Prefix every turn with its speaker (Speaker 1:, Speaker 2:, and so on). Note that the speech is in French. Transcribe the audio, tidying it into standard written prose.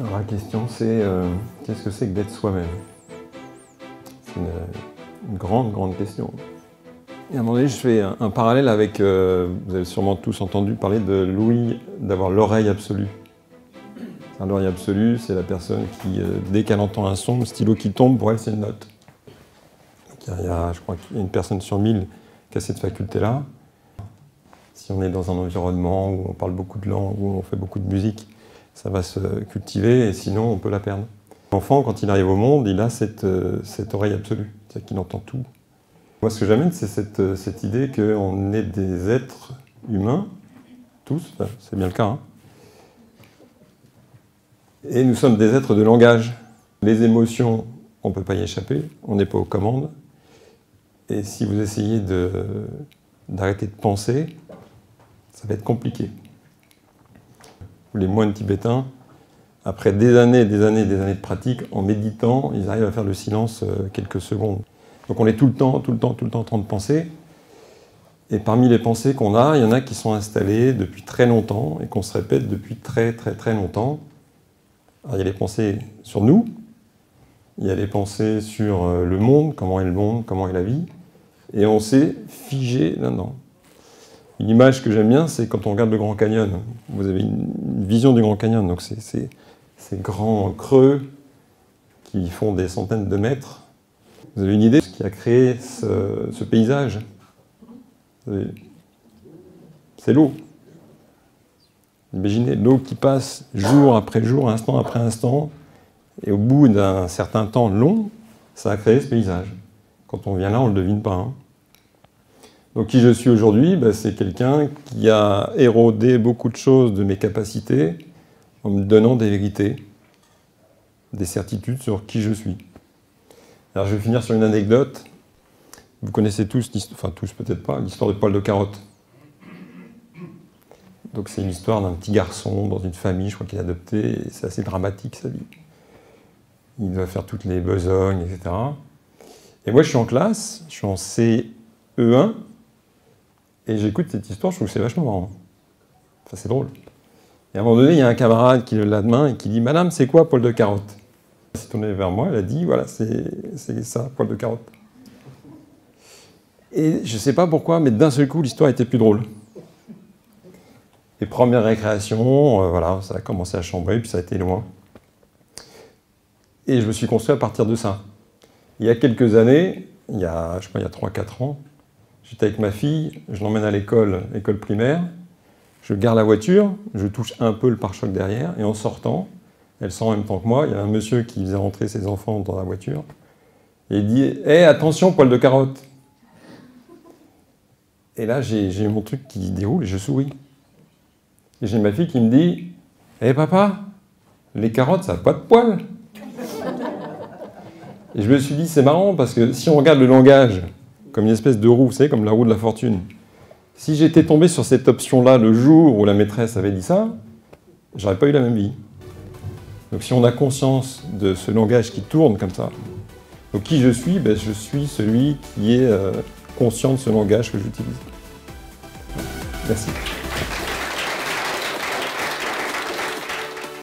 Speaker 1: Alors la question c'est qu'est-ce que c'est que d'être soi-même? C'est une grande question. Et à un moment donné, je fais un parallèle avec, vous avez sûrement tous entendu parler de Louis, d'avoir l'oreille absolue. L'oreille absolue, c'est la personne qui, dès qu'elle entend un son, le stylo qui tombe, pour elle c'est une note. Donc, je crois qu'il y a une personne sur 1000 qui a cette faculté-là. Si on est dans un environnement où on parle beaucoup de langues, où on fait beaucoup de musique, ça va se cultiver et sinon on peut la perdre. L'enfant, quand il arrive au monde, il a cette oreille absolue, c'est-à-dire qu'il entend tout. Moi, ce que j'amène, c'est cette idée qu'on est des êtres humains, tous, enfin, c'est bien le cas, hein. Et nous sommes des êtres de langage. Les émotions, on ne peut pas y échapper, on n'est pas aux commandes. Et si vous essayez d'arrêter de penser, ça va être compliqué. Les moines tibétains, après des années de pratique, en méditant, ils arrivent à faire le silence quelques secondes. Donc on est tout le temps en train de penser. Et parmi les pensées qu'on a, il y en a qui sont installées depuis très longtemps et qu'on se répète depuis très longtemps. Alors, il y a les pensées sur nous, il y a les pensées sur le monde, comment est la vie, et on s'est figé là-dedans. Une image que j'aime bien, c'est quand on regarde le Grand Canyon. Vous avez une vision du Grand Canyon, donc c'est ces grands creux qui font des centaines de mètres. Vous avez une idée de ce qui a créé ce paysage? C'est l'eau. Imaginez l'eau qui passe jour après jour, instant après instant, et au bout d'un certain temps long, ça a créé ce paysage. Quand on vient là, on ne le devine pas, hein. Donc qui je suis aujourd'hui, c'est quelqu'un qui a érodé beaucoup de choses de mes capacités en me donnant des vérités, des certitudes sur qui je suis. Alors je vais finir sur une anecdote. Vous connaissez tous, enfin tous peut-être pas, l'histoire de Poil de Carotte. Donc c'est une histoire d'un petit garçon dans une famille, je crois qu'il est adopté, et c'est assez dramatique sa vie. Il doit faire toutes les besognes, etc. Et moi je suis en classe, je suis en CE1, et j'écoute cette histoire, je trouve que c'est vachement marrant. Enfin c'est drôle. Et à un moment donné, il y a un camarade qui le lève la main et qui dit « Madame, c'est quoi Poil de Carotte ?» Elle s'est tournée vers moi, elle a dit « Voilà, c'est ça, Poil de Carotte. » Et je ne sais pas pourquoi, mais d'un seul coup, l'histoire était plus drôle. Les premières récréations, voilà, ça a commencé à chambrer, puis ça a été loin. Et je me suis construit à partir de ça. Il y a quelques années, je crois il y a 3-4 ans, j'étais avec ma fille, je l'emmène à l'école primaire, je garde la voiture, je touche un peu le pare-choc derrière, et en sortant, elle sort en même temps que moi, il y a un monsieur qui faisait rentrer ses enfants dans la voiture, et il dit « Hé, attention, Poil de Carotte !» Et là, j'ai mon truc qui déroule et je souris. Et j'ai ma fille qui me dit « Hé papa, les carottes, ça n'a pas de poils !» Et je me suis dit, c'est marrant, parce que si on regarde le langage comme une espèce de roue, vous savez, comme la roue de la fortune, si j'étais tombé sur cette option-là le jour où la maîtresse avait dit ça, j'aurais pas eu la même vie. Donc si on a conscience de ce langage qui tourne comme ça, donc qui je suis? Je suis celui qui est conscient de ce langage que j'utilise. Merci.